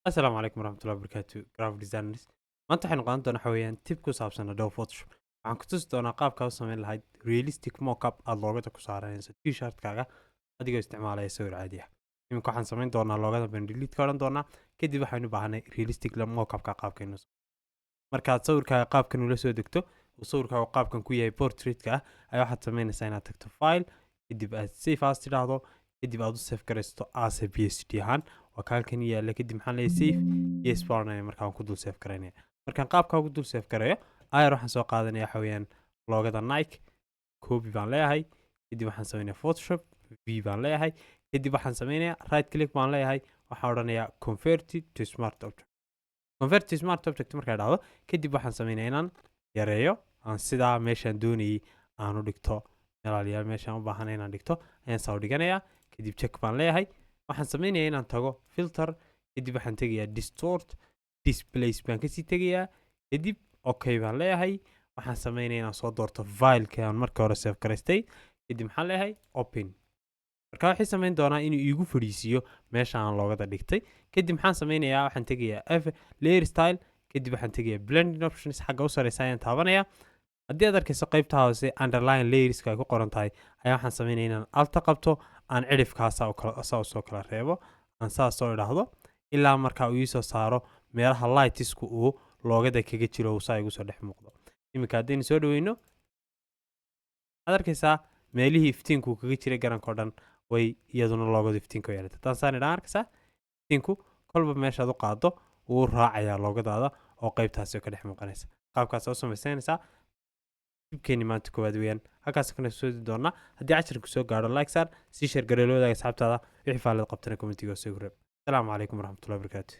السلام عليكم ورحمة الله وبركاته graphic designers maanta waxaynu qaadan doonaa waxa weeyaan tip ku saabsan Adobe Photoshop waxaan ku tusi doonaa qaabka u samayn lahayd realistic mockup aad loogada ku saaranayso t-shirtkaaga adigoo isticmaalaya sawir caadi ah iminka waxaan samayn doonaa loogada baan delete ka odhan doonaa kadib waxaynu u baahanay realistic mockupka qaabkaynu markaad sawirkaaga qaabkan ula soo degto uu sawirkaaga qaabkan ku yahay portraitka ah ayaa waxaad samaynaysaa inaad tagto file kadib aad save as tidhaahdo kadib aad u save garaysto as a psd ahaan waa ka halkan yaalla kadib maxaan leeyahay save yes baan markaan ku dul save garaynaya markaan qaabkaa ugu dul save garayo ayar waxaan soo qaadanaya waxa weeyaan loogada Nike copy baan leeyahay kadib waxaan samaynayaa Photoshop v baan leeyahay kadib waxaan samaynayaa right click baan leeyahay waxaan odhanayaa convert to smart object markaa dhacdo kadib waxaan samaynayaa inaan yareeyo aan sidaa meeshaan doonayay aan u dhigto meelaaliyaal meeshaan u baahanay inaan dhigto ayaan saa u dhiganayaa kadib check baan leeyahay waxaan samaynayaa inaan tago filter kadib waxaan tegayaa distort displace baan kasii tegayaa kadib okay baan leeyahay waxaan samaynayaa inaan soo doorto fileka aan markii hore save garaystay kadib maxaan leeyahay open marka waxay samayn doonaa inuu iigu fadhiisiiyo meesha aan loogada dhigtay kadib maxaan samaynayaa waxaan tegayaa layer style kadib waxaan tegayaa blending options xagga u sareysa ayaan taabanayaa haddii aad arkayso qaybta hoose underline layerska ay ku qoran tahay ayaa waxaan samaynayaa inaan alta qabto aan cidhifkaasa soo kala reebo aan saas soo idhaahdo ilaa markaa uu iisoo saaro meelaha lightisku uu loogada kaga jiro uu saa igu soo dhex muuqdo iminka haddaynu soo dhaweyno waxaad arkaysaa meelihii iftiinku kaga jiray garanka o dhan way iyaduna loogadu iftiinka u yeelata haddaan saan idhaan arkaysaa iftiinku kolba meeshaad u qaado wuu raacayaa loogadaada oo qaybtaasi ka dhex muuqanaysa qaabkaas oo samaysanaysaa dibkeeni maanta koowaad weeyaan halkaas kana soo doonaa haddii casharku soo gaadho like saar sii share gareelooda asxaabtaada wixii faalad qabtana commentiga soo gurab السلام عليكم ورحمة الله وبركاته